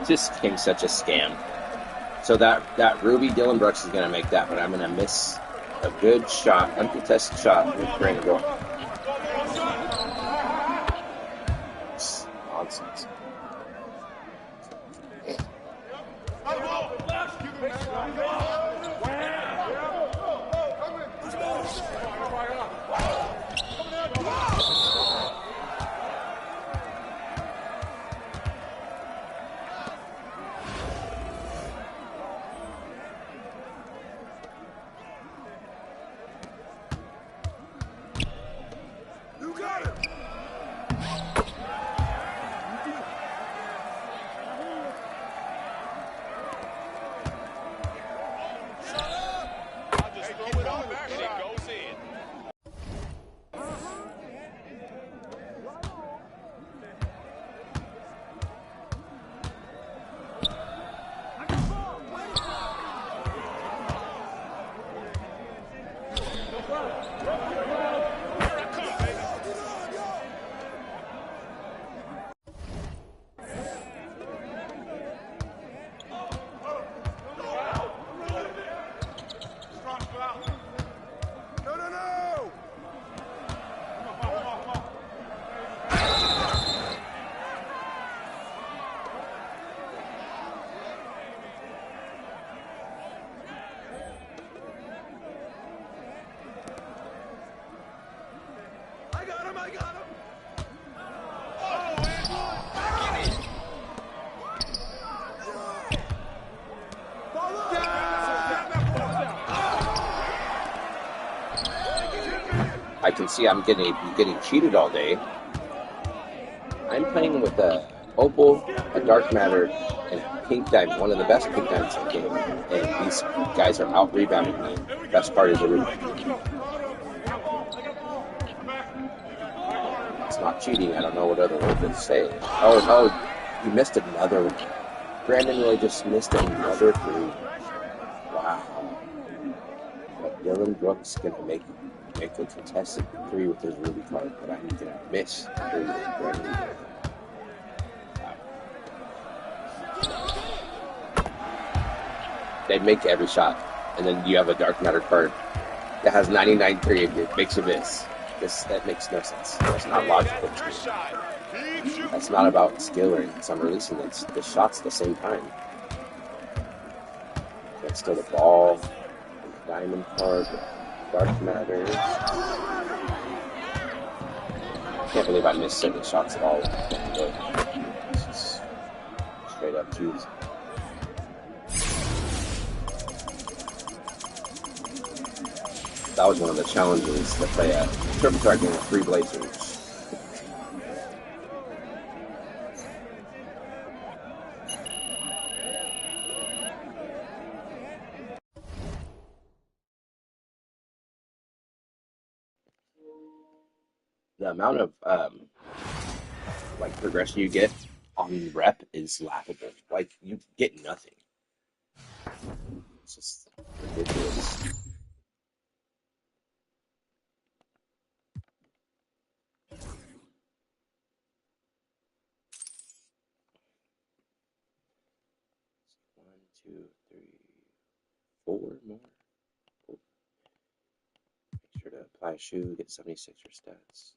Just became such a scam. So that Ruby Dylan Brooks is going to make that, but I'm going to miss a good shot, uncontested shot with Brandon Gore. Nonsense. I can see I'm getting cheated all day. I'm playing with a Opal, a Dark Matter, and Pink Diamond, one of the best Pink Diamonds in the game. And these guys are out-rebounding me. Best part is the rebound. It's not cheating. I don't know what other word to say. Oh, you missed another one. Brandon really just missed another three. Wow. But Dylan Brooks going to make a contested three with his Ruby card, but I'm going to miss three with Brandon. Wow. They make every shot, and then you have a Dark Matter card that has 99-3 and it makes you miss. That makes no sense. That's not logical. That's not about skill or anything. So I'm releasing the shots at the same time. That's still the ball, the diamond card, Dark Matter. Can't believe I missed 7 shots at all. It's just straight up cheese. That was one of the challenges to play a triple threat game with 3 Blazers. The amount of progression you get on rep is laughable. Like, you get nothing. It's just ridiculous. One, two, three, 4 more. Cool. Make sure to apply a shoe, get 76 for stats.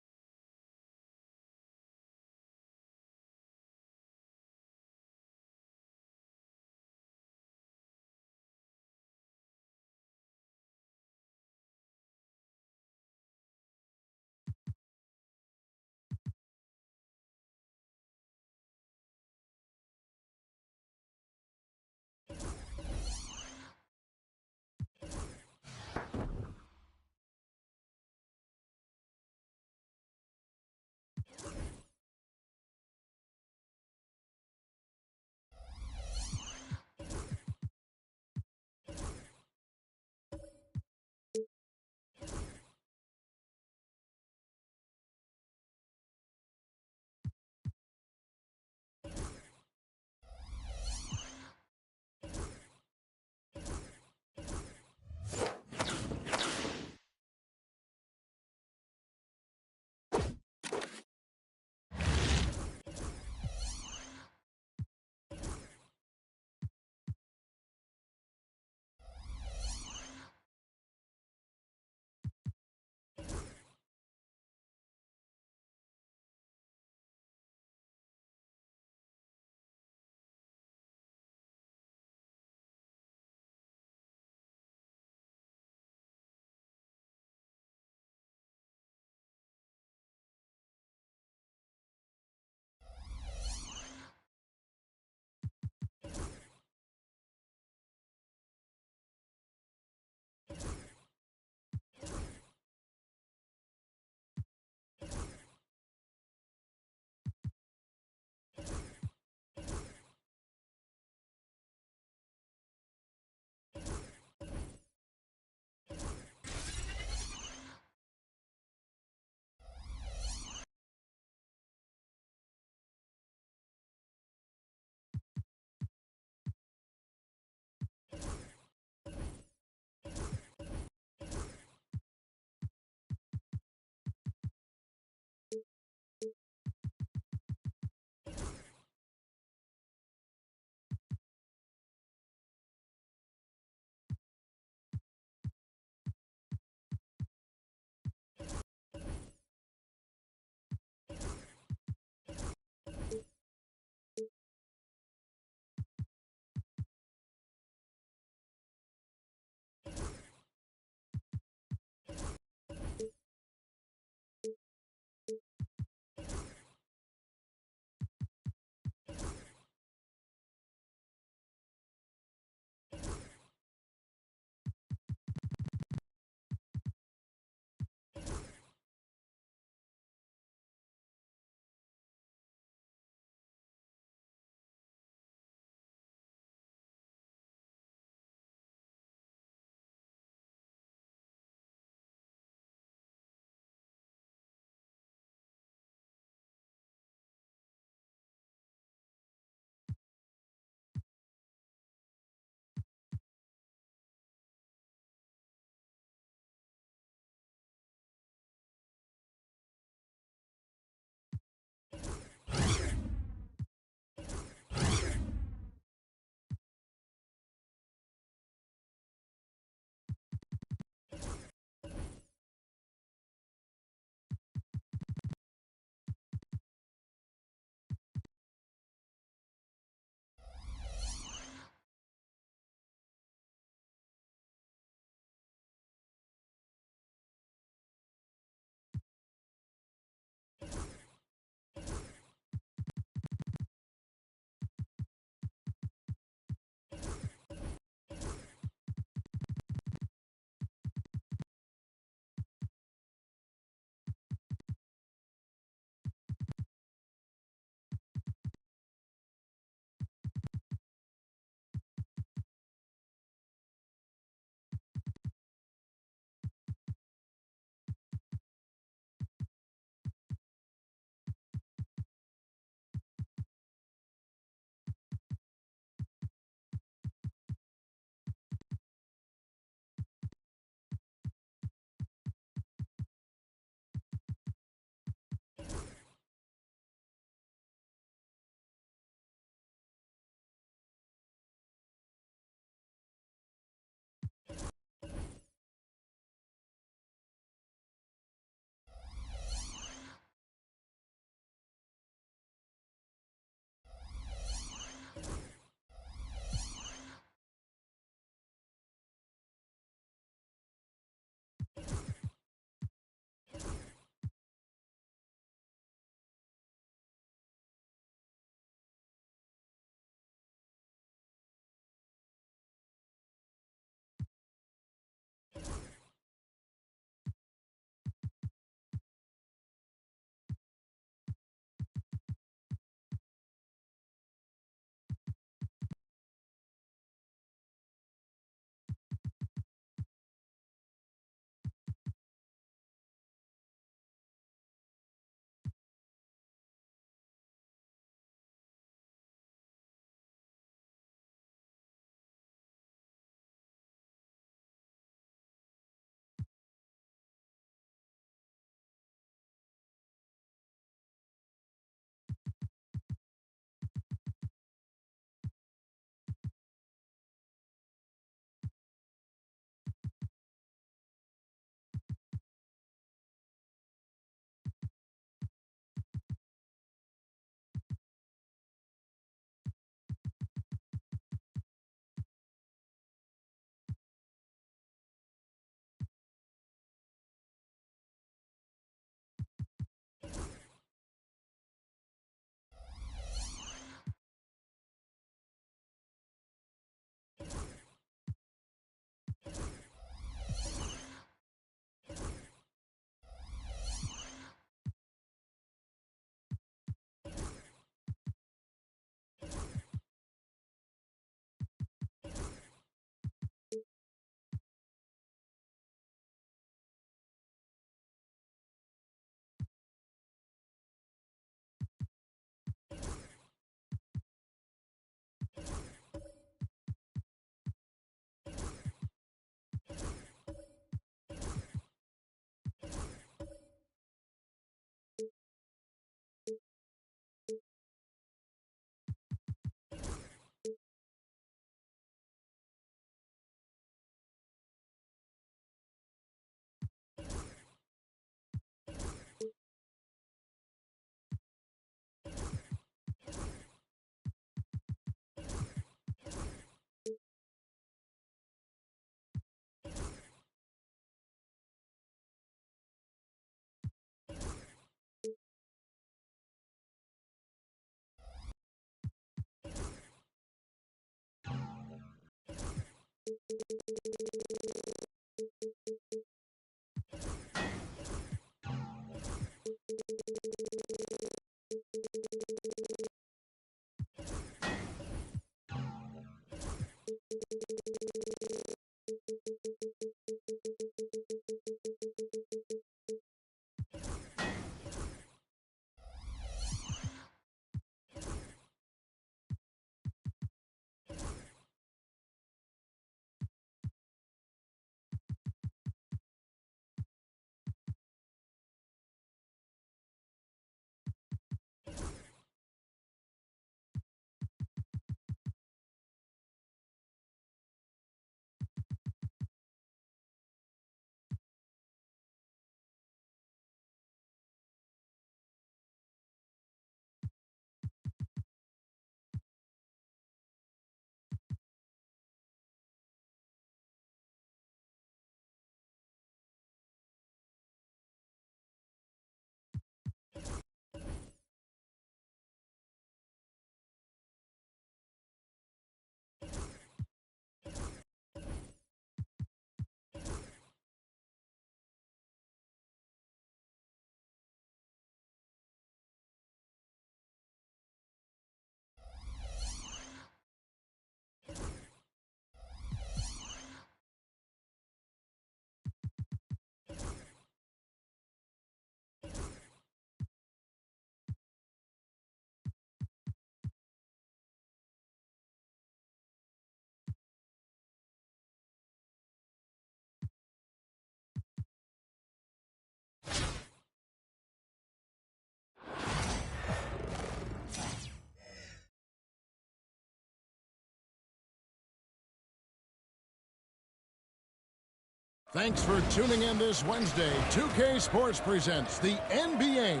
Thanks for tuning in this Wednesday. 2K Sports presents the NBA.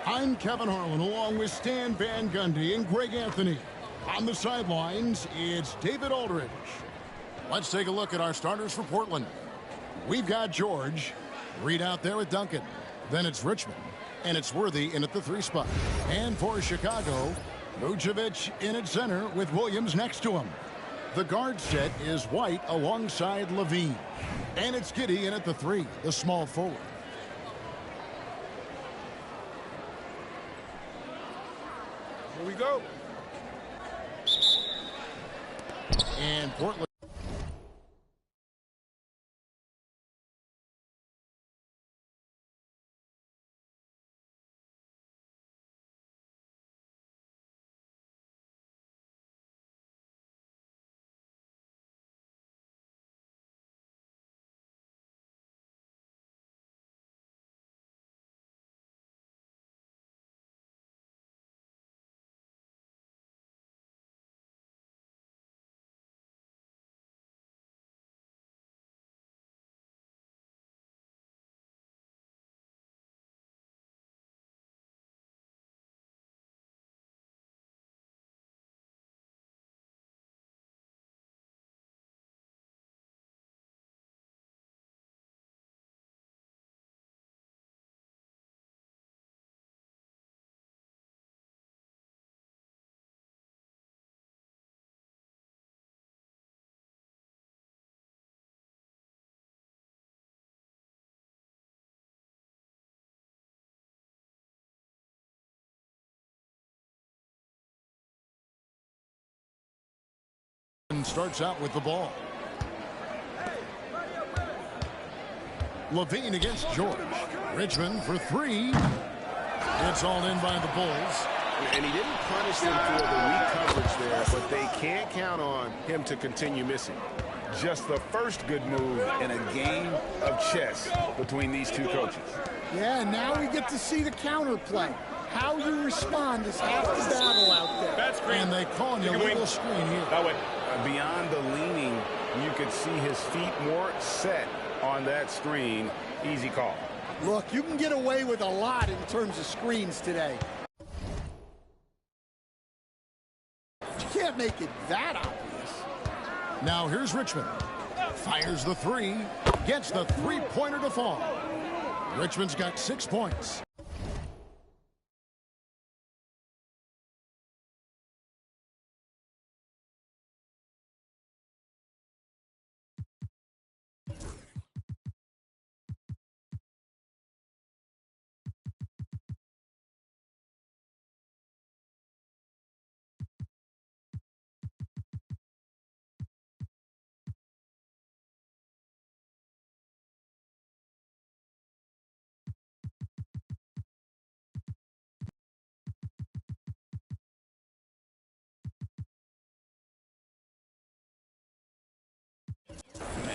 I'm Kevin Harlan along with Stan Van Gundy and Greg Anthony. On the sidelines, it's David Aldridge. Let's take a look at our starters for Portland. We've got George, Reed out there with Duncan. Then it's Richmond, and it's Worthy in at the 3 spot. And for Chicago, Vucevic in at center with Williams next to him. The guard set is White alongside Levine. And it's Giddey in at the 3, the small forward. Here we go. And Portland. Starts out with the ball. Levine against George. Richmond for 3. It's all in by the Bulls. And he didn't punish them for the weak coverage mismatch there, but they can't count on him to continue missing. Just the first good move in a game of chess between these two coaches. Yeah, now we get to see the counterplay. How you respond is half the battle out there. That's great. And they call an illegal screen here. Beyond the leaning, you could see his feet more set on that screen. Easy call. Look, you can get away with a lot in terms of screens today. But you can't make it that obvious. Now here's Richmond. Fires the three. Gets the three-pointer to fall. Richmond's got 6 points.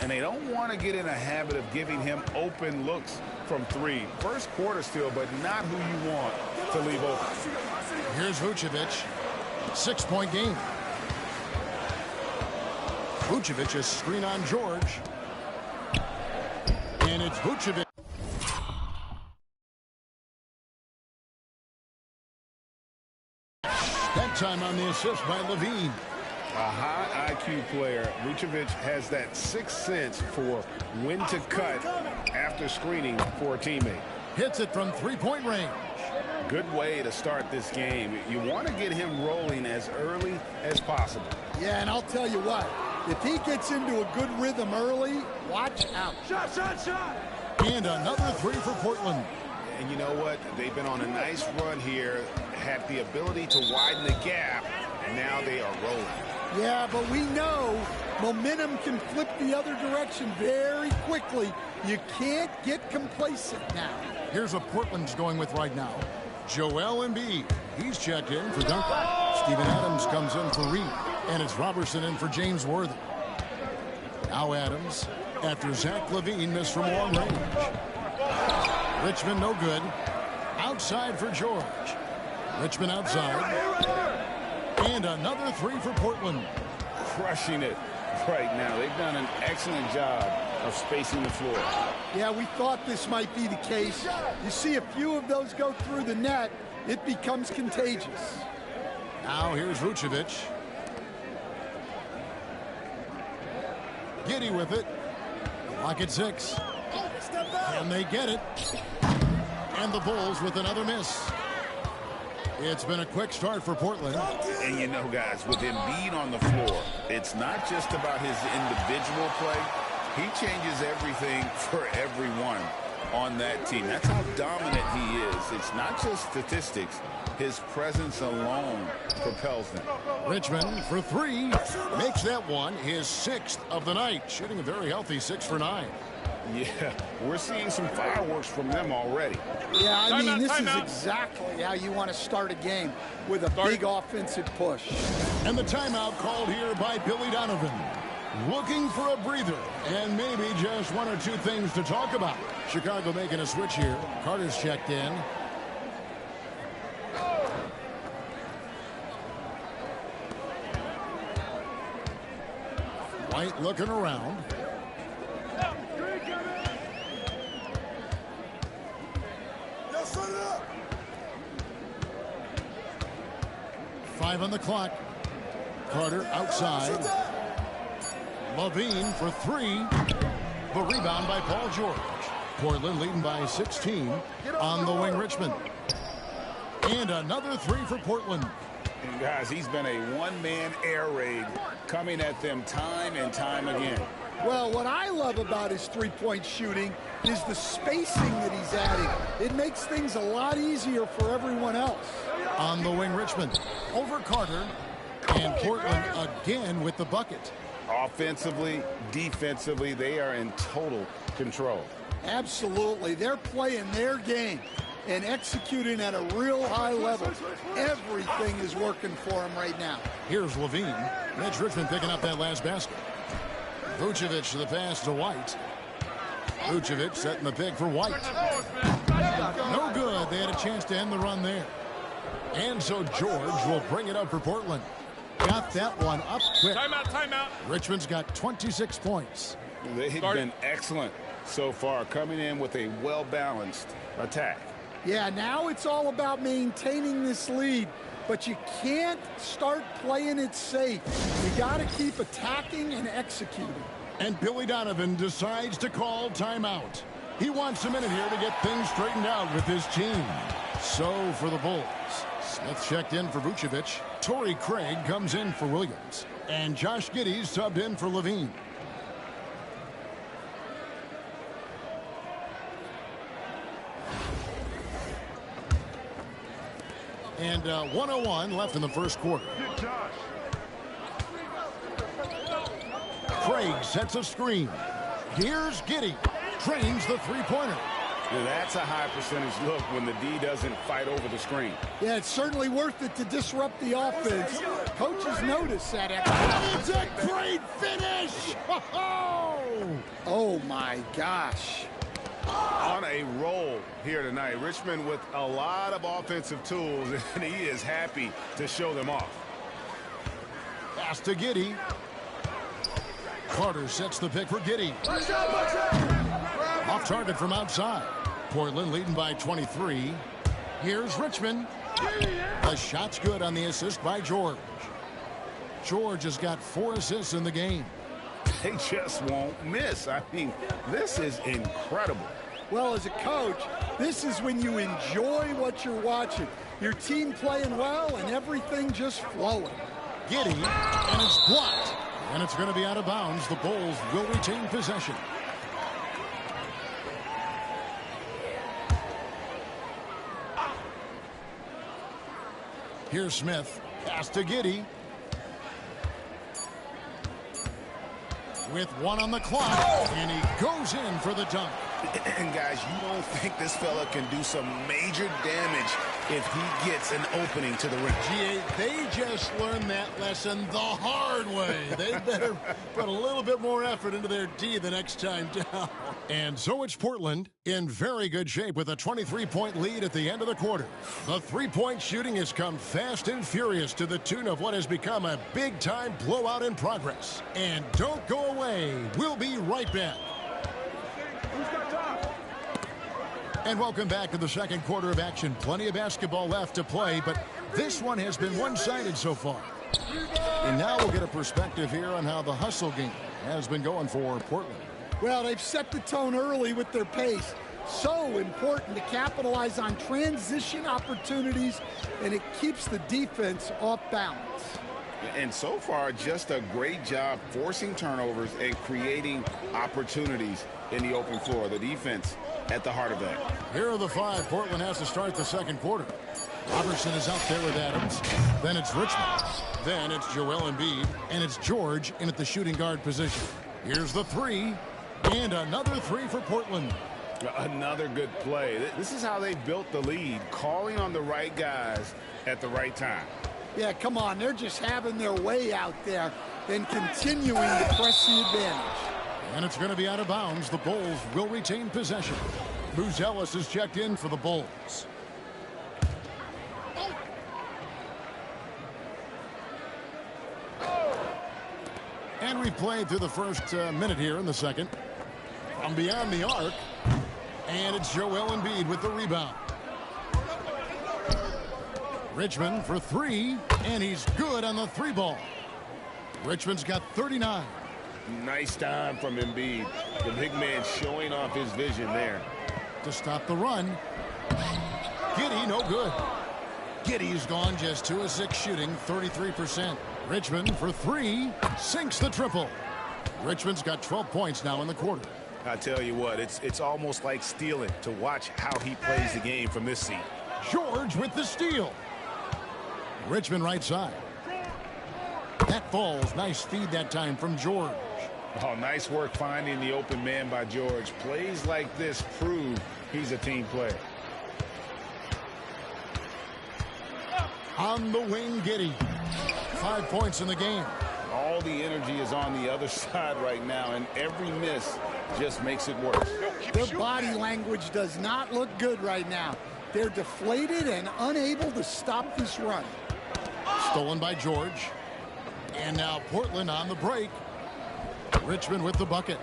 And they don't want to get in a habit of giving him open looks from three. First quarter still, but not who you want to leave open. Here's Vucevic. 6-point game. Vucevic is screen on George. And it's Vucevic. That time on the assist by Levine. A high IQ player. Vucevic has that sixth sense for when to cut after screening for a teammate. Hits it from three-point range. Good way to start this game. You want to get him rolling as early as possible. Yeah, and I'll tell you what, if he gets into a good rhythm early, watch out. Shot, shot, shot! And another three for Portland. And you know what? They've been on a nice run here, had the ability to widen the gap, and now they are rolling. Yeah, but we know momentum can flip the other direction very quickly. You can't get complacent now. Here's what Portland's going with right now. Joel Embiid. He's checked in for Duncan. Steven Adams comes in for Reed. And it's Robertson in for James Worthy. Now Adams after Zach LaVine missed from long range. Richmond no good. Outside for George. Richmond outside. And another three for Portland. Crushing it right now. They've done an excellent job of spacing the floor. Yeah, we thought this might be the case. You see a few of those go through the net, it becomes contagious. Now here's Vucevic. Giddy with it. Lock at 6. And they get it. And the Bulls with another miss. It's been a quick start for Portland. And you know, guys, with Embiid on the floor, it's not just about his individual play. He changes everything for everyone on that team. That's how dominant he is. It's not just statistics. His presence alone propels them. Richmond for 3. Makes that one his 6th of the night. Shooting a very healthy 6 for 9. Yeah, we're seeing some fireworks from them already. Yeah, I mean, this is exactly how you want to start a game, with a big offensive push. And the timeout called here by Billy Donovan. Looking for a breather and maybe just one or two things to talk about. Chicago making a switch here. Carter's checked in. White looking around. Five on the clock. Carter outside. Levine for 3. The rebound by Paul George. Portland leading by 16 on the wing. Richmond. And another 3 for Portland. And guys, he's been a one-man air raid coming at them time and time again. Well, what I love about his three-point shooting is the spacing that he's adding. It makes things a lot easier for everyone else. On the wing, Richmond. Over Carter. And Portland again with the bucket. Offensively, defensively, they are in total control. Absolutely. They're playing their game. and executing at a real high level. Everything is working for him right now. Here's Levine. Mitch Richmond picking up that last basket. Vucevic to the pass to White. Vucevic setting the pick for White. No good. They had a chance to end the run there. And so George will bring it up for Portland. Got that one up quick. Timeout. Richmond's got 26 points. They've been excellent so far, coming in with a well-balanced attack. Yeah, now it's all about maintaining this lead, but you can't start playing it safe. You got to keep attacking and executing. And Billy Donovan decides to call timeout. He wants a minute here to get things straightened out with his team. So for the Bulls, Smith checked in for Vucevic. Torrey Craig comes in for Williams. And Josh Giddey subbed in for Levine. And 1:01 left in the first quarter. Craig sets a screen. Here's Giddey. Trains the three-pointer. Now that's a high percentage look when the D doesn't fight over the screen. Yeah, it's certainly worth it to disrupt the offense. Coaches notice that. It's a great finish! Oh, my gosh. On a roll here tonight. Richmond with a lot of offensive tools, and he is happy to show them off. Pass to Giddey. Carter sets the pick for Giddey. Off target from outside. Portland leading by 23. Here's Richmond. The shot's good on the assist by George. George has got 4 assists in the game. They just won't miss. I mean, this is incredible. Well, as a coach, this is when you enjoy what you're watching. Your team playing well and everything just flowing. Giddey, and it's blocked. And it's going to be out of bounds. The Bulls will retain possession. Here's Smith. Pass to Giddey. With 1 on the clock. And he goes in for the dunk. And guys, you don't think this fella can do some major damage if he gets an opening to the rim. GA, they just learned that lesson the hard way. They better put a little bit more effort into their D the next time down. And so it's Portland in very good shape with a 23-point lead at the end of the quarter. The three-point shooting has come fast and furious to the tune of what has become a big-time blowout in progress. And don't go away. We'll be right back. And welcome back to the second quarter of action. Plenty of basketball left to play, but this one has been one-sided so far. And now we'll get a perspective here on how the hustle game has been going for Portland. Well, they've set the tone early with their pace. So important to capitalize on transition opportunities, and it keeps the defense off balance. And so far, just a great job forcing turnovers and creating opportunities in the open floor. The defense at the heart of that. Here are the 5 Portland has to start the second quarter. Robertson is out there with Adams. Then it's Richmond. Then it's Joel Embiid. And it's George in at the shooting guard position. Here's the 3. And another 3 for Portland. Another good play. This is how they built the lead, calling on the right guys at the right time. Yeah, come on. They're just having their way out there and continuing to press the advantage. And it's going to be out of bounds. The Bulls will retain possession. Booz Ellis is checked in for the Bulls. And we've played through the first minute here in the second. From beyond the arc. And it's Joel Embiid with the rebound. Richmond for 3. And he's good on the 3 ball. Richmond's got 39. Nice time from Embiid. The big man showing off his vision there. To stop the run. Giddey, no good. Giddey's gone just 2 of 6 shooting, 33%. Richmond for 3, sinks the triple. Richmond's got 12 points now in the quarter. I tell you what, it's almost like stealing to watch how he plays the game from this seat. George with the steal. Richmond right side. That falls. Nice feed that time from George. Oh, nice work finding the open man by George. Plays like this prove he's a team player. On the wing, Giddey. 5 points in the game. All the energy is on the other side right now, and every miss just makes it worse. Their body language does not look good right now. They're deflated and unable to stop this run. Stolen by George. And now Portland on the break. Richmond with the bucket.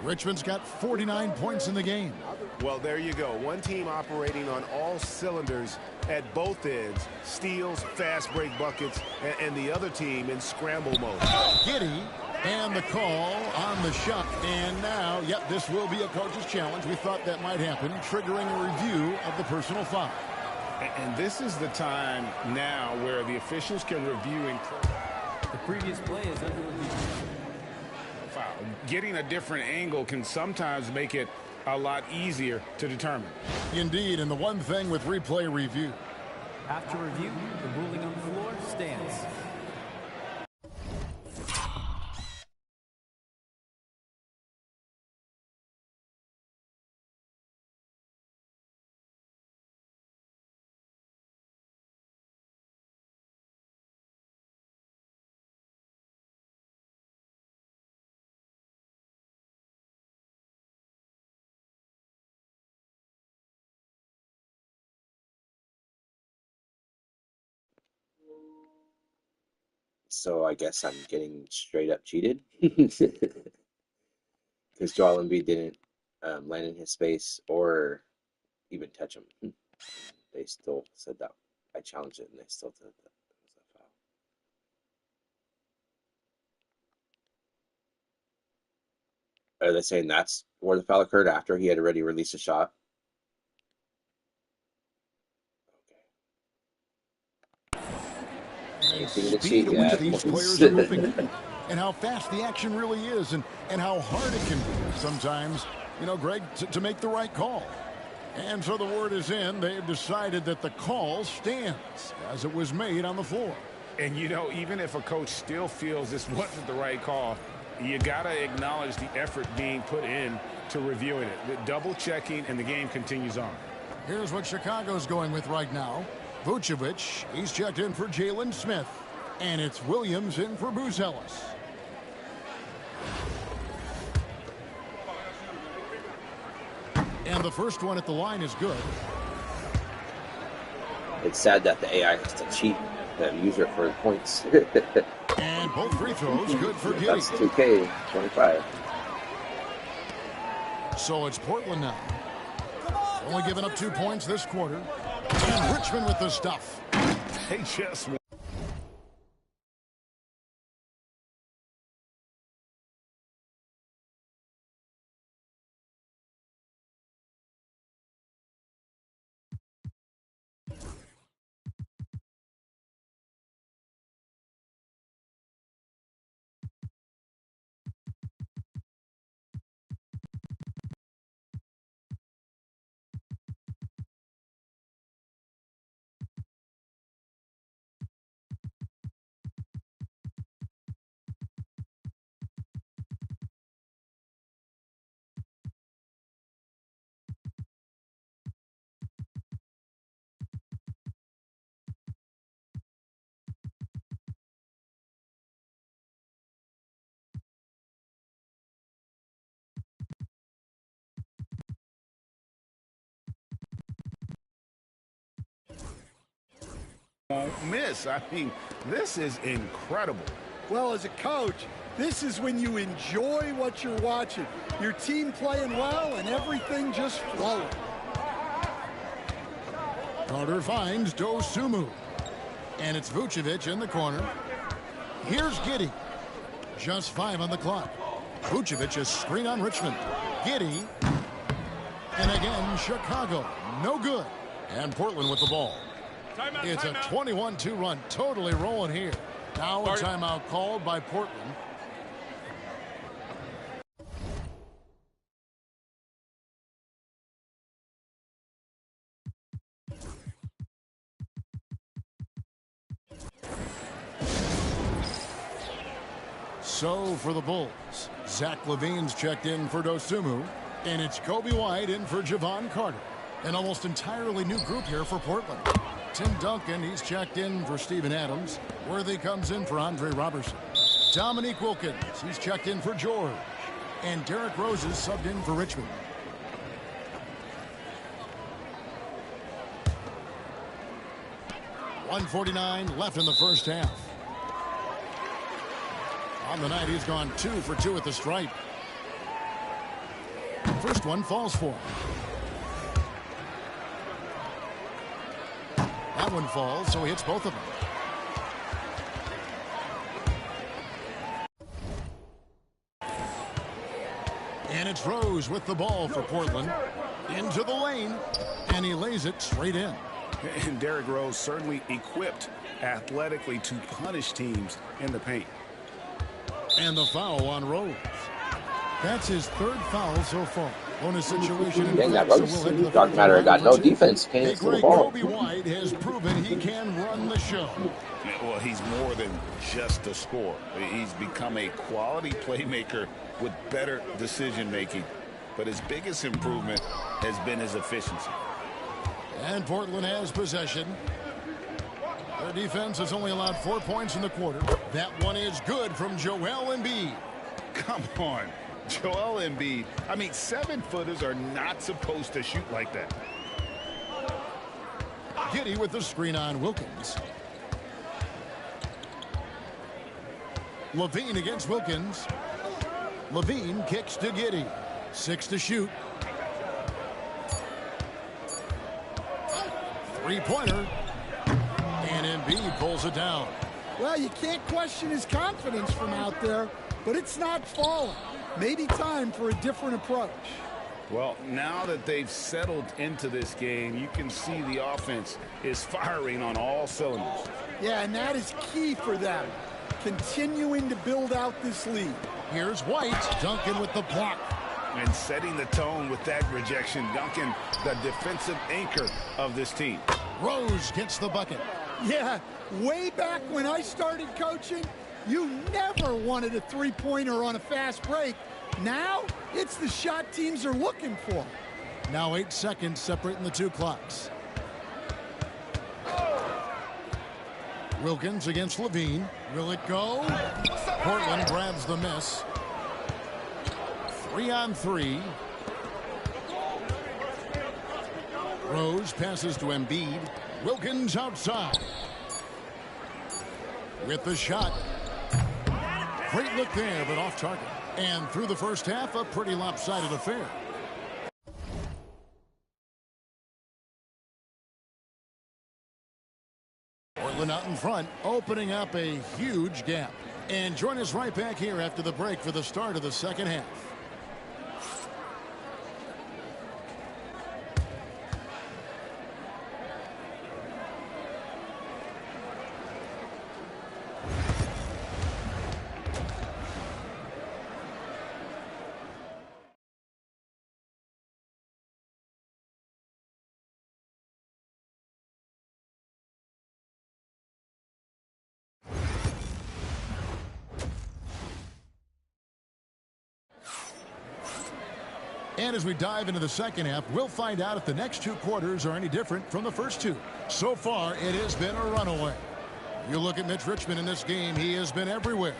Richmond's got 49 points in the game. Well, there you go. One team operating on all cylinders at both ends. Steals, fast break buckets, and the other team in scramble mode. Giddey, and the call on the shot. And now, yep, this will be a coach's challenge. We thought that might happen, triggering a review of the personal foul. And this is the time now where the officials can review and the previous play is under review. Foul. Getting a different angle can sometimes make it a lot easier to determine. Indeed, and the one thing with replay review. After review, the ruling on the floor stands. So I guess I'm getting straight up cheated because Joel Embiid didn't land in his space or even touch him. They still said that. I challenged it and they still said that it was a foul. Are they saying that's where the foul occurred after he had already released a shot? Speed at which these players are moving, and how fast the action really is, and how hard it can be sometimes, you know, Greg, to make the right call. And so the word is in. They've decided that the call stands as it was made on the floor. And, you know, even if a coach still feels this wasn't the right call, you got to acknowledge the effort being put in to reviewing it. The double checking, and the game continues on. Here's what Chicago's going with right now. Vucevic, he's checked in for Jalen Smith. And it's Williams in for Bruce Ellis. And the first one at the line is good. It's sad that the AI has to cheat the user for points. And both free throws good for Giddey. That's 2K25. So it's Portland now. Only giving up 2 points this quarter. And Richmond with the stuff. They just won't miss. I mean, this is incredible. Well, as a coach, this is when you enjoy what you're watching. Your team playing well and everything just flowing. Carter finds Dosunmu. And it's Vucevic in the corner. Here's Giddey. Just 5 on the clock. Vucevic is screen on Richmond. Giddey. And again, Chicago. No good. And Portland with the ball. It's a 21-2 run. Totally rolling here. Now a timeout called by Portland. So for the Bulls, Zach LaVine's checked in for Dosunmu, and it's Kobe White in for Javon Carter. An almost entirely new group here for Portland. Tim Duncan, he's checked in for Steven Adams. Worthy comes in for Andre Robertson. Dominique Wilkins, he's checked in for George. And Derrick Rose is subbed in for Richmond. .149 left in the first half. On the night, he's gone 2 for 2 at the stripe. First one falls for him. That one falls, so he hits both of them. And it's Rose with the ball for Portland. Into the lane, and he lays it straight in. And Derrick Rose certainly equipped athletically to punish teams in the paint. And the foul on Rose. That's his 3rd foul so far. Bonus situation. Dang, that Rose, dark matter, got no defense. Can't hit the ball. Kobe White has proven he can run the show. Well, he's more than just a scorer. He's become a quality playmaker with better decision-making. But his biggest improvement has been his efficiency. And Portland has possession. Their defense has only allowed 4 points in the quarter. That one is good from Joel Embiid. Come on, Joel Embiid. I mean, 7-footers are not supposed to shoot like that. Giddey with the screen on Wilkins. Levine against Wilkins. Levine kicks to Giddey. 6 to shoot. 3-pointer. And Embiid pulls it down. Well, you can't question his confidence from out there, but it's not falling. Maybe time for a different approach. Well, now that they've settled into this game, you can see the offense is firing on all cylinders. Yeah, and that is key for them, continuing to build out this lead. Here's White. Duncan with the block. And setting the tone with that rejection. Duncan, the defensive anchor of this team. Rose gets the bucket. Yeah, way back when I started coaching, you never wanted a 3-pointer on a fast break. Now, it's the shot teams are looking for. Now 8 seconds separating the 2 clocks. Wilkins against Levine. Will it go? Portland grabs the miss. 3-on-3. Rose passes to Embiid. Wilkins outside. With the shot. Great look there, but off target. And through the first half, a pretty lopsided affair. Portland out in front, opening up a huge gap. And join us right back here after the break for the start of the second half. And as we dive into the second half, we'll find out if the next 2 quarters are any different from the first 2. So far, it has been a runaway. You look at Mitch Richmond in this game, he has been everywhere.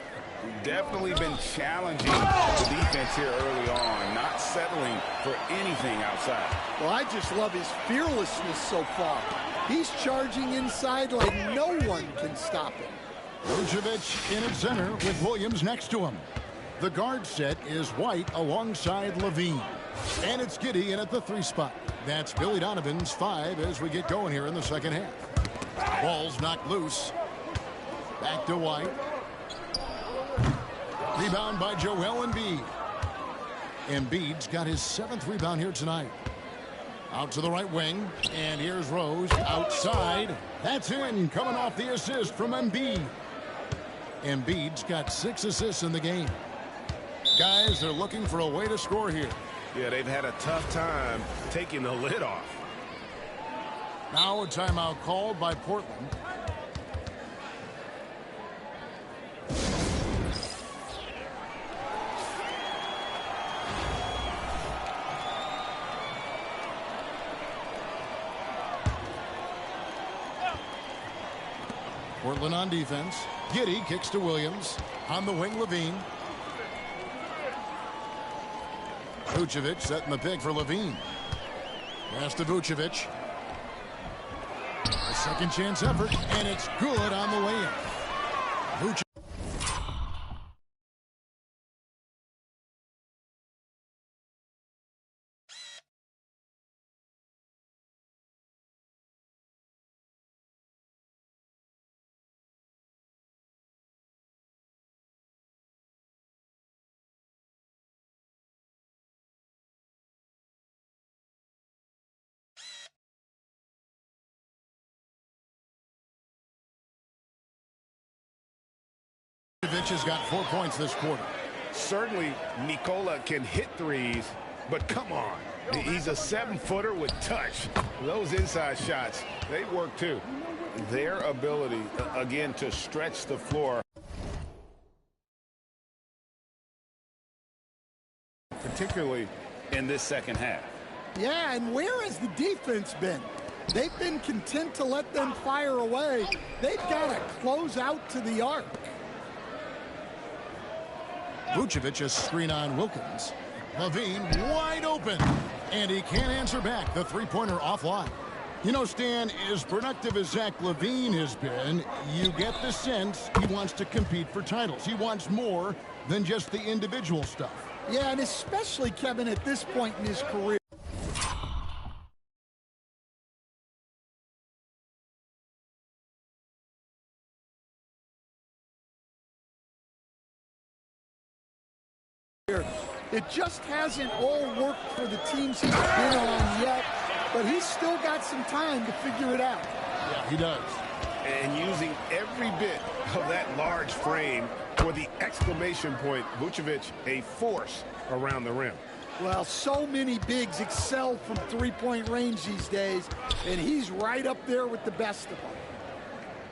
Definitely been challenging the defense here early on, not settling for anything outside. Well, I just love his fearlessness so far. He's charging inside like no one can stop him. Vucevic in at center with Williams next to him. The guard set is White alongside Levine. And it's Giddey in at the 3 spot. That's Billy Donovan's 5 as we get going here in the second half. Ball's knocked loose. Back to White. Rebound by Joel Embiid. Embiid's got his 7th rebound here tonight. Out to the right wing. And here's Rose outside. That's in, coming off the assist from Embiid. Embiid's got 6 assists in the game. Guys, they're looking for a way to score here. Yeah, they've had a tough time taking the lid off. Now a timeout called by Portland. Portland on defense. Giddey kicks to Williams. On the wing, Levine. Vucevic setting the pick for Levine. Pass to Vucevic. A second chance effort, and it's good on the way in. Vucevic. Vucevic has got 4 points this quarter. Certainly, Nikola can hit threes, but come on. He's a 7-footer with touch. Those inside shots, they work too. Their ability, again, to stretch the floor. Particularly in this second half. Yeah, and where has the defense been? They've been content to let them fire away. They've got to close out to the arc. Vucevic a screen on Wilkins. Levine wide open, and he can't answer back. The three-pointer offline. You know, Stan, as productive as Zach LaVine has been, you get the sense he wants to compete for titles. He wants more than just the individual stuff. Yeah, and especially, Kevin, at this point in his career. It just hasn't all worked for the teams he's been on yet, but he's still got some time to figure it out. Yeah, he does. And using every bit of that large frame for the exclamation point, Vucevic, a force around the rim. Well, so many bigs excel from three-point range these days, and he's right up there with the best of them.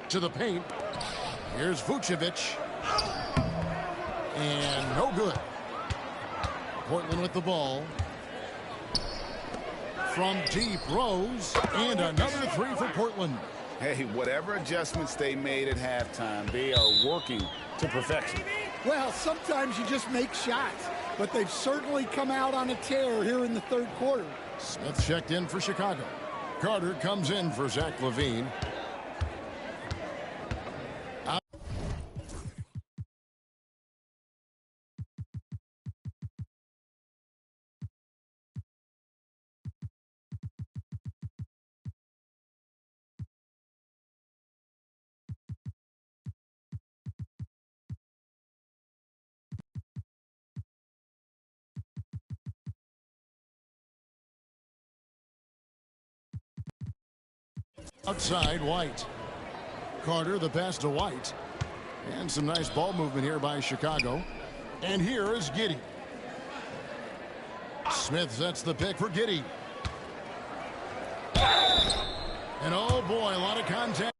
To the paint. Here's Vucevic. And no good. Portland with the ball. From deep, Rose. And another three for Portland. Hey, whatever adjustments they made at halftime, they are working to perfection. Well, sometimes you just make shots, but they've certainly come out on a tear here in the third quarter. Smith checked in for Chicago. Carter comes in for Zach LaVine. Outside, White. Carter, the pass to White. And some nice ball movement here by Chicago. And here is Giddey. Smith sets the pick for Giddey. And oh boy, a lot of contact.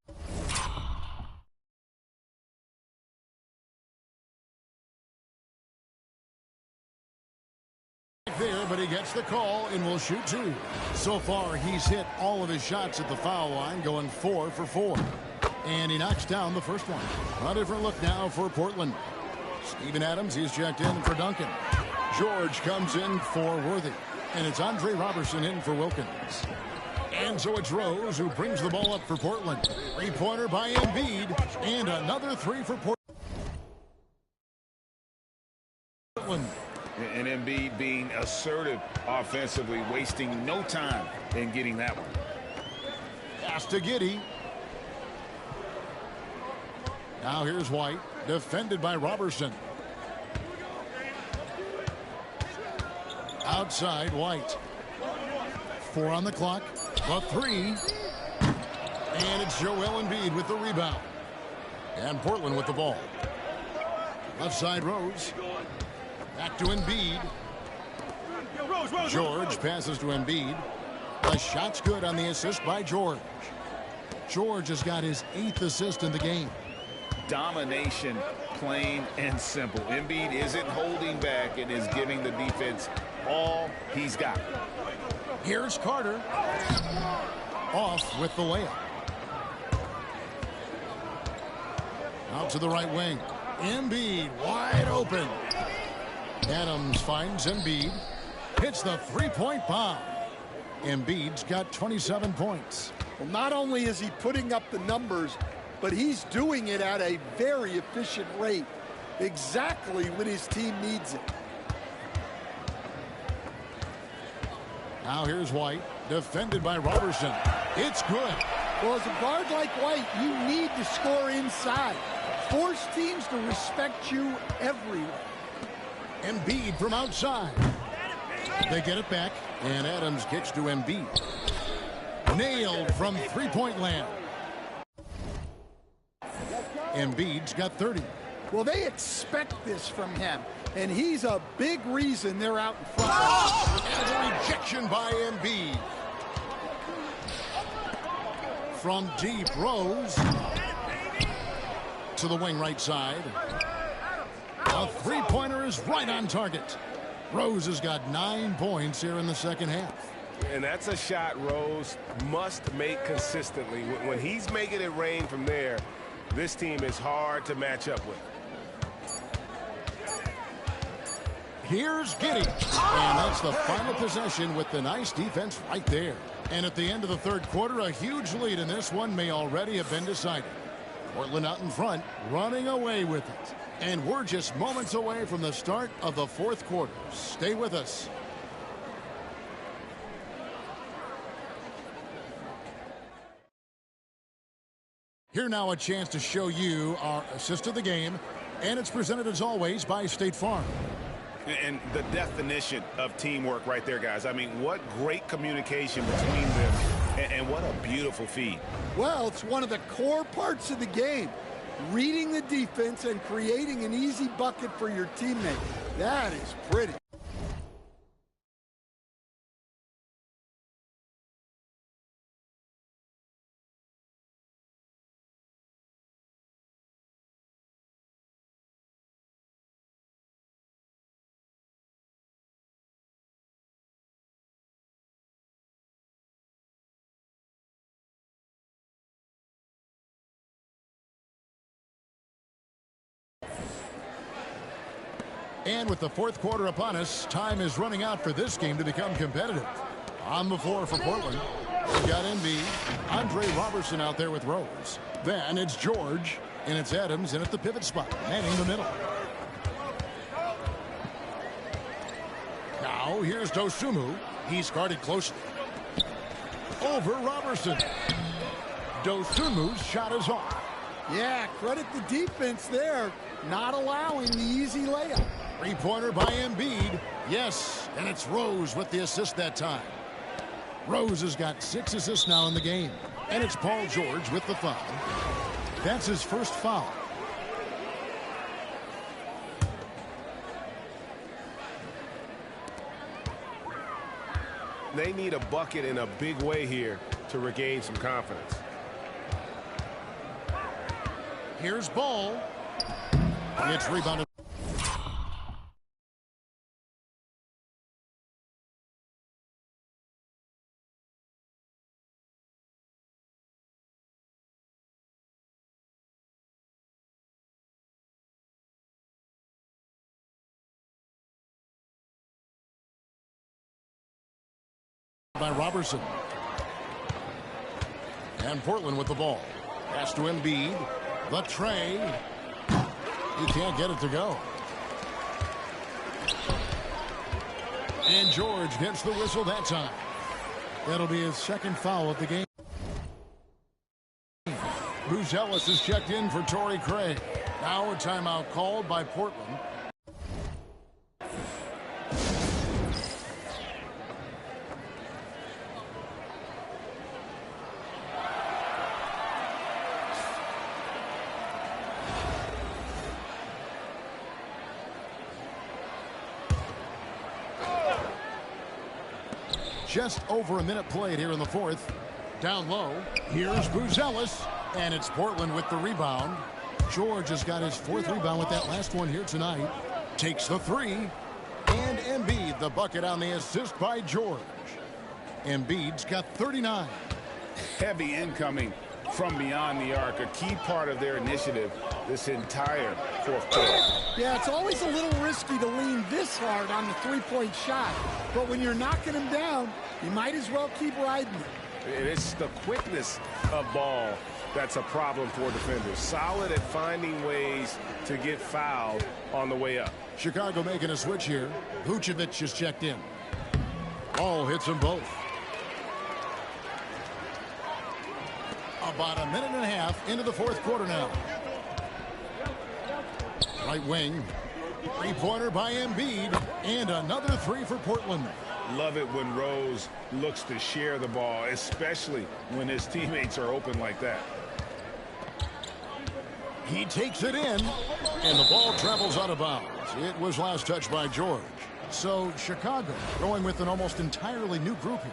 There, but he gets the call and will shoot two. So far, he's hit all of his shots at the foul line, going 4 for 4. And he knocks down the first one. A different look now for Portland. Steven Adams, he's checked in for Duncan. George comes in for Worthy. And it's Andre Robertson in for Wilkins. And so it's Rose who brings the ball up for Portland. Three-pointer by Embiid. And another three for Portland. And Embiid being assertive offensively, wasting no time in getting that one. Pass to Giddey. Now here's White, defended by Robertson. Outside, White. 4 on the clock. A three. And it's Joel Embiid with the rebound. And Portland with the ball. Left side, Rose. Back to Embiid. George passes to Embiid. The shot's good on the assist by George. George has got his 8th assist in the game. Domination, plain and simple. Embiid isn't holding back and is giving the defense all he's got. Here's Carter. Off with the layup. Out to the right wing. Embiid wide open. Adams finds Embiid. Hits the three-point bomb. Embiid's got 27 points. Well, not only is he putting up the numbers, but he's doing it at a very efficient rate. Exactly when his team needs it. Now here's White, defended by Robertson. It's good. Well, as a guard like White, you need to score inside. Force teams to respect you everywhere. Embiid from outside. They get it back, and Adams kicks to Embiid. Nailed from three-point land. Embiid's got 30. Well, they expect this from him, and he's a big reason they're out in front. And a rejection by Embiid. From deep, Rose. To the wing right side. A three-pointer is right on target. Rose has got 9 points here in the second half. And that's a shot Rose must make consistently. When he's making it rain from there, this team is hard to match up with. Here's Giddey. And that's the final possession with the nice defense right there. And at the end of the third quarter, a huge lead in this one may already have been decided. Portland out in front, running away with it. And we're just moments away from the start of the fourth quarter. Stay with us. Here now a chance to show you our assist of the game. And it's presented as always by State Farm. And the definition of teamwork right there, guys. I mean, what great communication between them, and what a beautiful feed. Well, it's one of the core parts of the game. Reading the defense and creating an easy bucket for your teammate. That is pretty. And with the fourth quarter upon us, time is running out for this game to become competitive. On the floor for Portland, we've got Embiid, Andre Robertson out there with Rose. Then it's George, and it's Adams in at the pivot spot, manning the middle. Now here's Dosunmu. He's guarded closely. Over Robertson. Dosunmu's shot is off. Yeah, credit the defense there, not allowing the easy layup. Three-pointer by Embiid. Yes, and it's Rose with the assist that time. Rose has got 6 assists now in the game. And it's Paul George with the foul. That's his first foul. They need a bucket in a big way here to regain some confidence. Here's Ball. It's rebounded. By Robertson. And Portland with the ball. Pass to Embiid. The tray. He can't get it to go. And George gets the whistle that time. That'll be his second foul of the game. Bruce Ellis is checked in for Torrey Craig. Now a timeout called by Portland. Just over a minute played here in the fourth. Down low. Here's Bruce Ellis. And it's Portland with the rebound. George has got his 4th rebound with that last one here tonight. Takes the 3. And Embiid, the bucket on the assist by George. Embiid's got 39. Heavy incoming from beyond the arc, a key part of their initiative this entire fourth quarter. Yeah, it's always a little risky to lean this hard on the three-point shot. But when you're knocking him down, you might as well keep riding it. It's the quickness of ball that's a problem for defenders. Solid at finding ways to get fouled on the way up. Chicago making a switch here. Vucevic is checked in. Ball hits them both. About a minute and a half into the fourth quarter now. Right wing. Three-pointer by Embiid. And another three for Portland. Love it when Rose looks to share the ball, especially when his teammates are open like that. He takes it in, and the ball travels out of bounds. It was last touched by George. So Chicago going with an almost entirely new group here.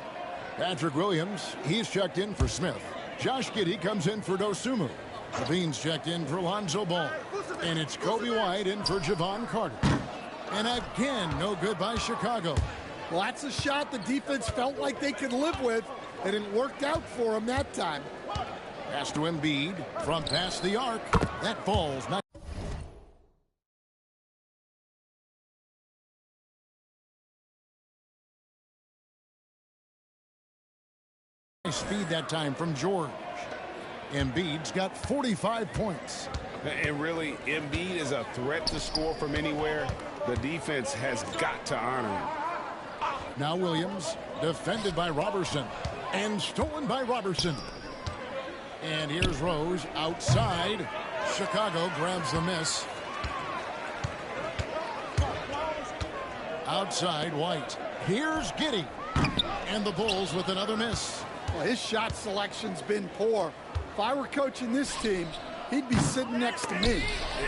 Patrick Williams, he's checked in for Smith. Josh Giddey comes in for Dosunmu. Levine's checked in for Lonzo Ball. And it's Kobe White in for Javon Carter. And again, no good by Chicago. Well, that's a shot the defense felt like they could live with, and it worked out for them that time. Pass to Embiid from past the arc. That falls. Nice speed that time from George. Embiid's got 45 points. And really, Embiid is a threat to score from anywhere. The defense has got to honor him. Now Williams, defended by Robertson, and stolen by Robertson. And here's Rose outside. Chicago grabs the miss. Outside White. Here's Giddey. And the Bulls with another miss. Well, his shot selection's been poor. If I were coaching this team, he'd be sitting next to me.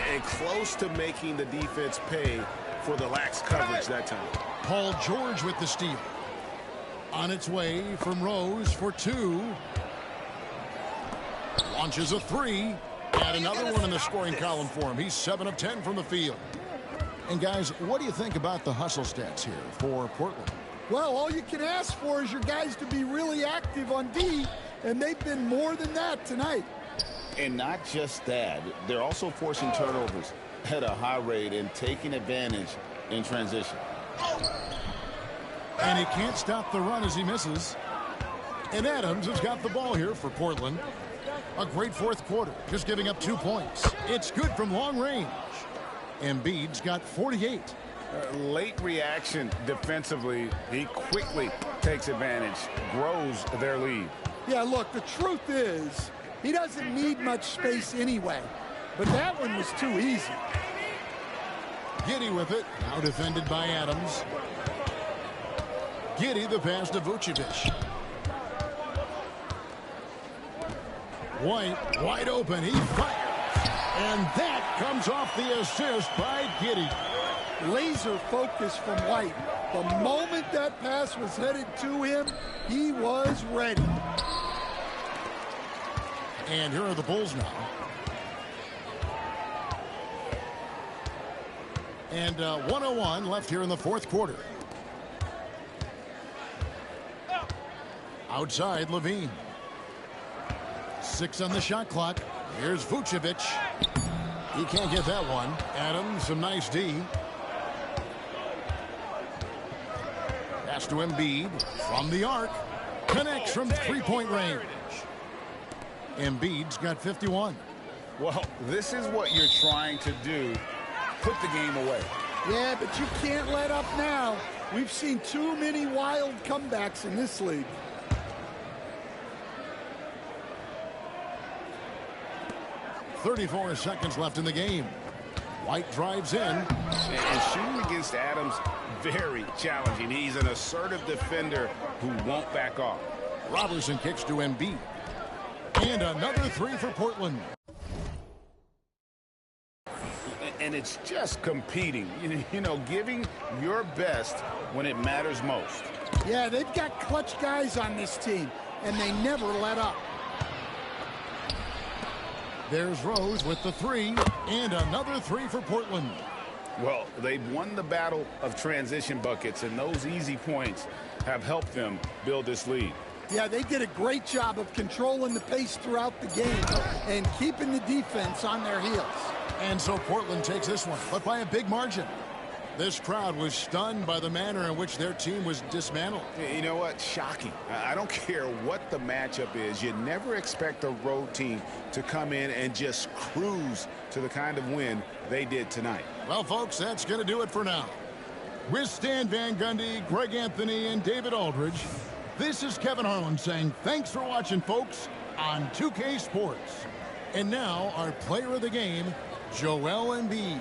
And close to making the defense pay for the lax coverage that time. Paul George with the steal. On its way from Rose for two. Launches a three. And another one in the scoring column for him. He's 7 of 10 from the field. And guys, what do you think about the hustle stats here for Portland? Well, all you can ask for is your guys to be really active on D, and they've been more than that tonight. And not just that, they're also forcing turnovers at a high rate and taking advantage in transition. And he can't stop the run as he misses. And Adams has got the ball here for Portland. A great fourth quarter, just giving up 2 points. It's good from long range. Embiid's got 48. Late reaction defensively. He quickly takes advantage, grows their lead. Yeah, look, the truth is, he doesn't need much space anyway. But that one was too easy. Giddey with it, now defended by Adams. Giddey the pass to Vucevic. White, wide open, he fires. And that comes off the assist by Giddey. Laser focus from White. The moment that pass was headed to him, he was ready. And here are the Bulls now. And 1:01 left here in the fourth quarter. Outside, Levine. 6 on the shot clock. Here's Vucevic. He can't get that one. Adams, some nice D. Pass to Embiid from the arc. Connects from three-point range. Embiid's got 51. Well, this is what you're trying to do. Put the game away. Yeah, but you can't let up now. We've seen too many wild comebacks in this league. .34 seconds left in the game. White drives in. And shooting against Adams, very challenging. He's an assertive defender who won't back off. Robertson kicks to Embiid. And another three for Portland. And it's just competing, you know, giving your best when it matters most. Yeah, they've got clutch guys on this team, and they never let up. There's Rose with the three, and another three for Portland. Well, they've won the battle of transition buckets, and those easy points have helped them build this lead. Yeah, they did a great job of controlling the pace throughout the game and keeping the defense on their heels. And so Portland takes this one, but by a big margin. This crowd was stunned by the manner in which their team was dismantled. You know what? Shocking. I don't care what the matchup is. You never expect a road team to come in and just cruise to the kind of win they did tonight. Well, folks, that's going to do it for now. With Stan Van Gundy, Greg Anthony, and David Aldridge, this is Kevin Harlan saying thanks for watching, folks, on 2K Sports. And now, our player of the game, Joel Embiid.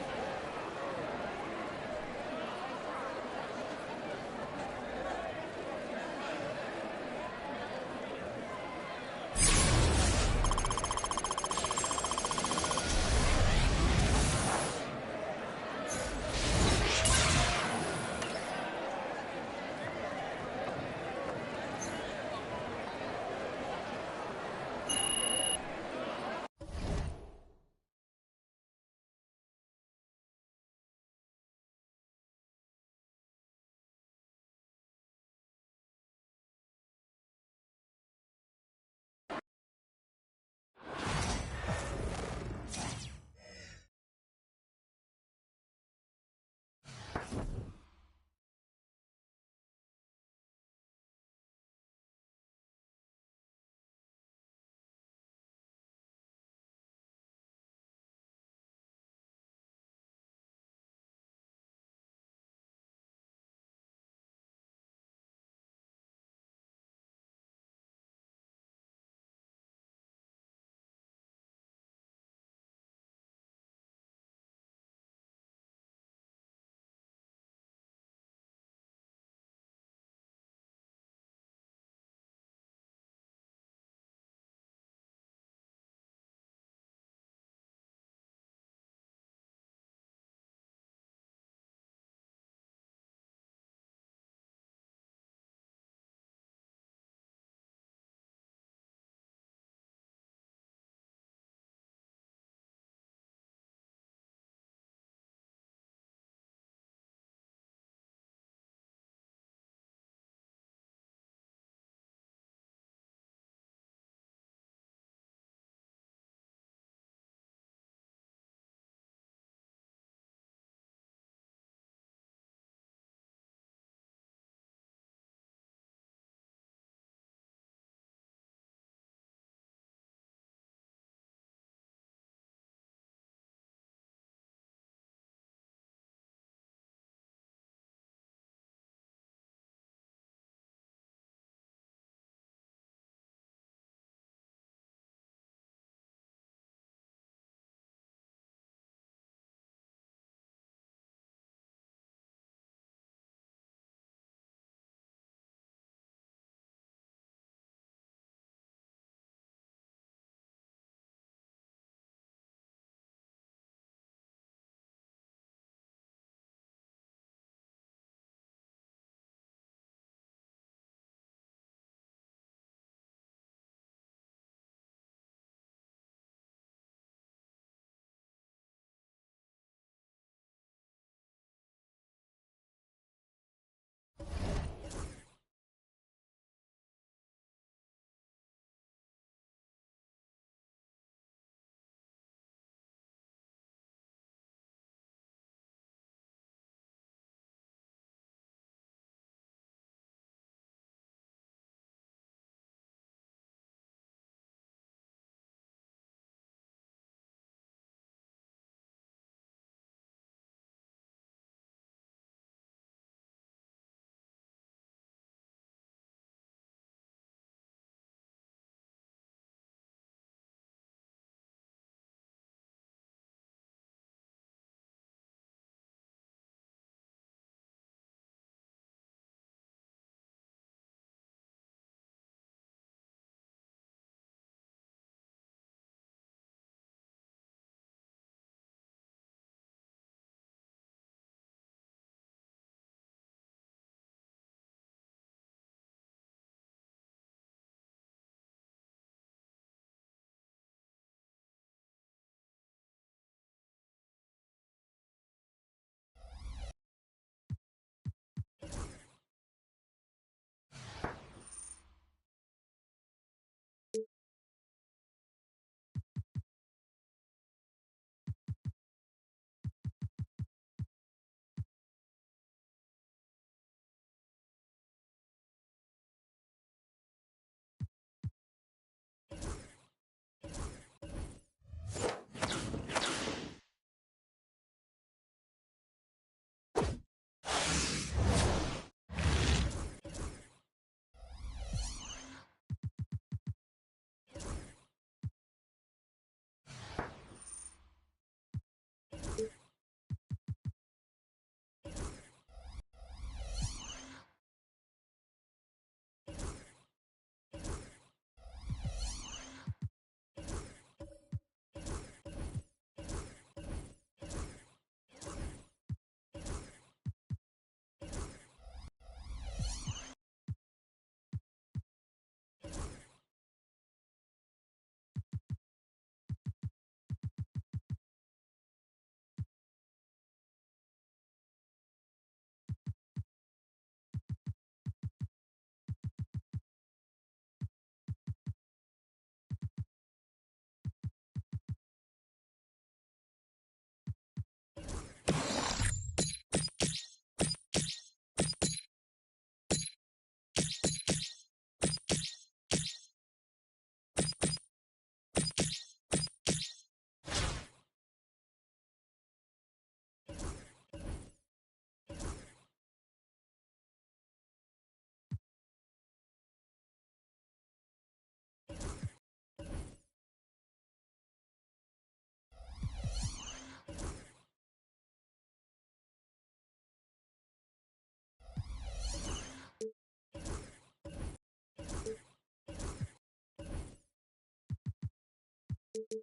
Here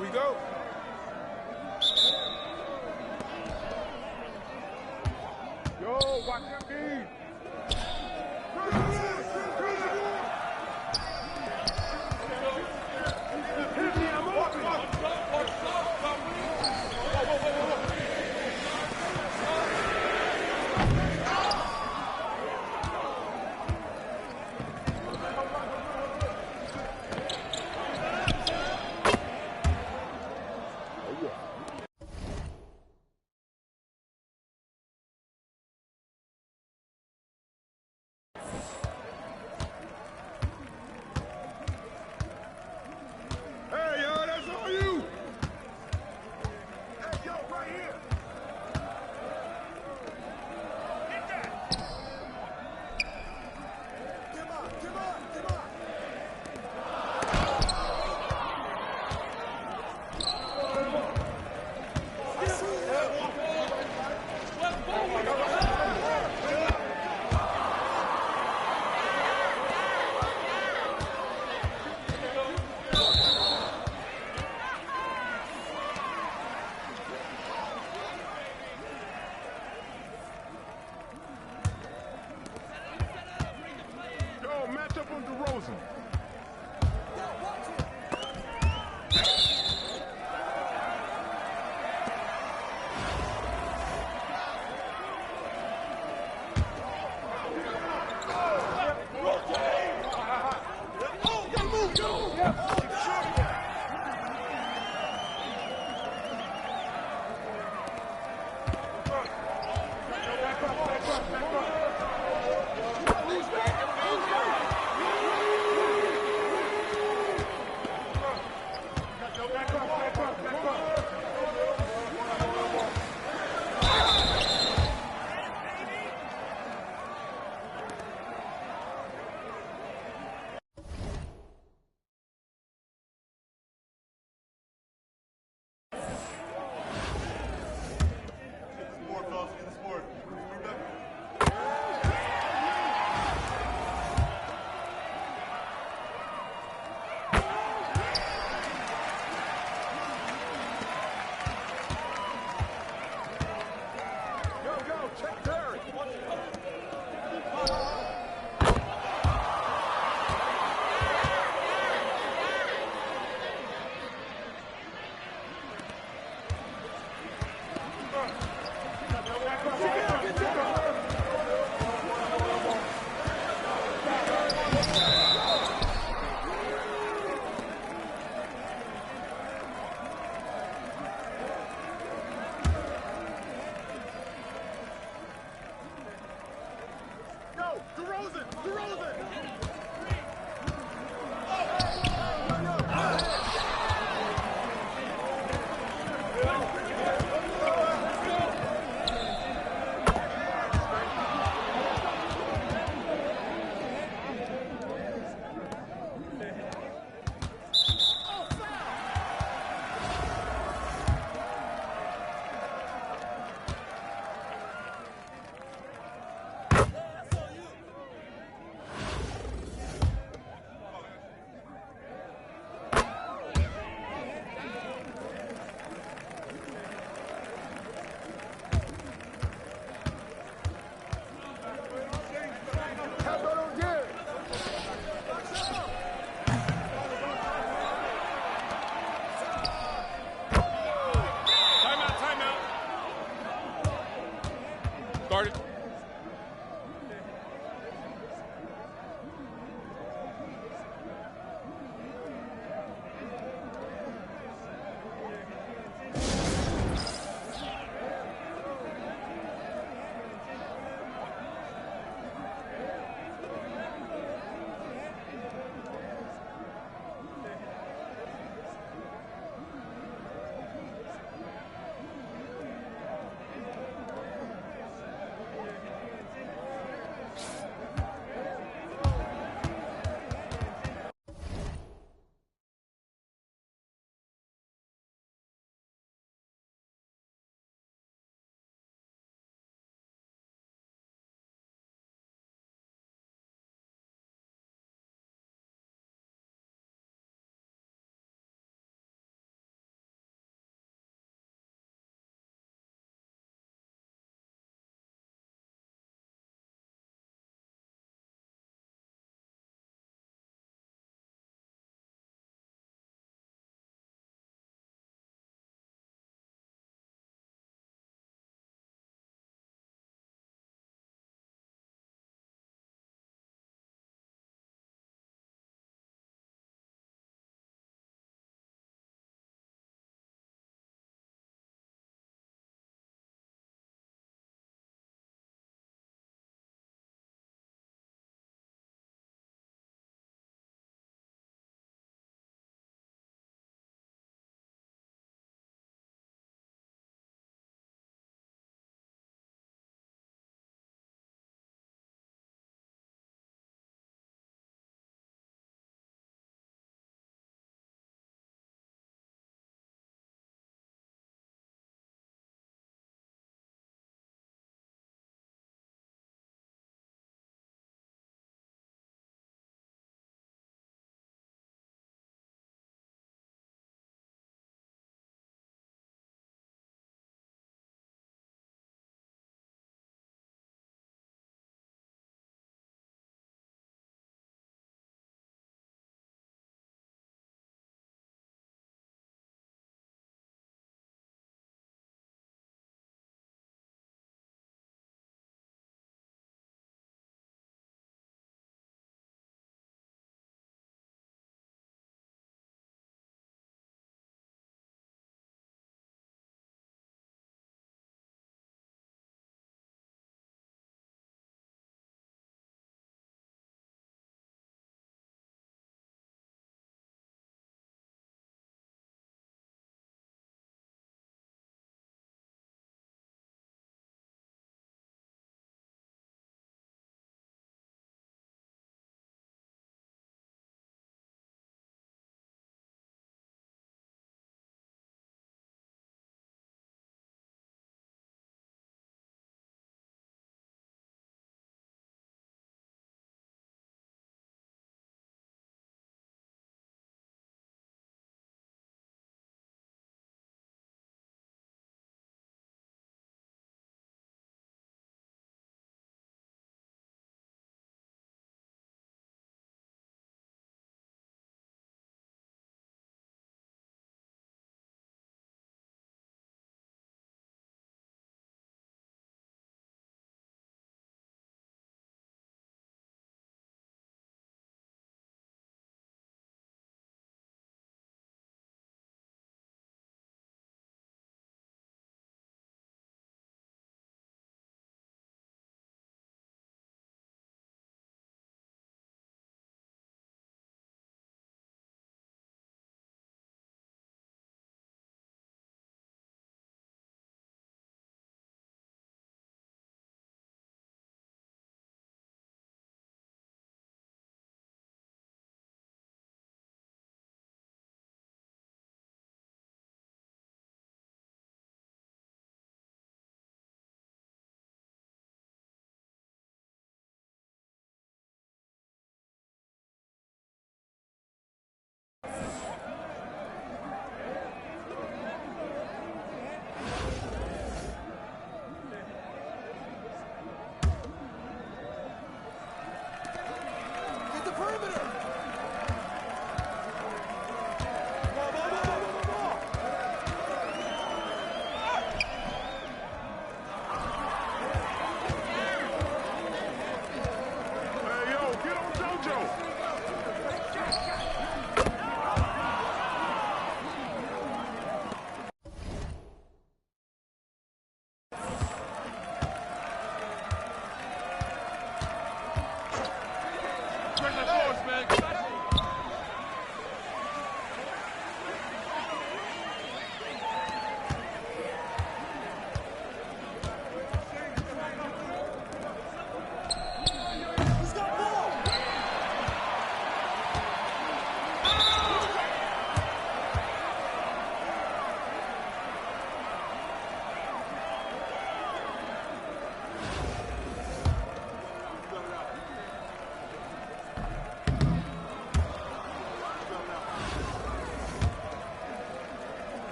we go. Yo, watch your feet. Hey, yo, that's all you. Hey, yo, right here. Get that. Come on, come on, come on. Yo, match up on DeRozan.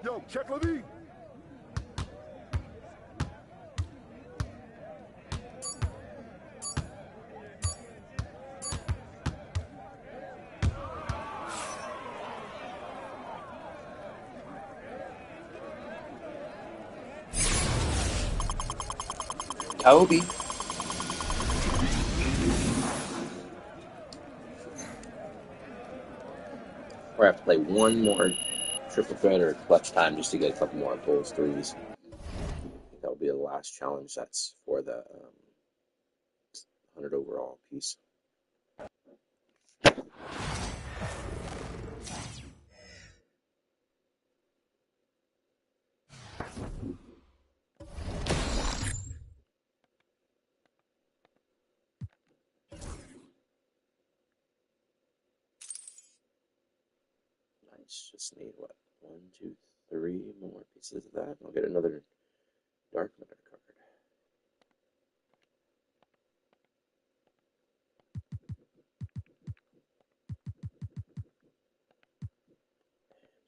Yo, check Levine. Kobe. Or I have to play one more triple threat or clutch time just to get a couple more goals, threes. I think that will be the last challenge. That's for the 100 overall piece. Nice. Just need what? 1, 2, 3 more pieces of that. And I'll get another dark matter card.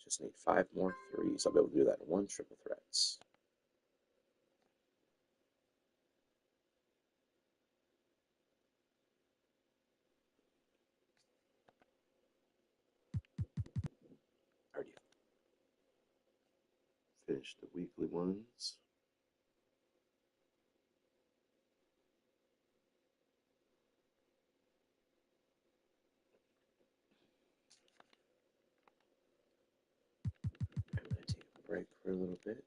Just need 5 more threes. I'll be able to do that in 1 triple threats. Already finished the weekly ones. I'm going to take a break for a little bit.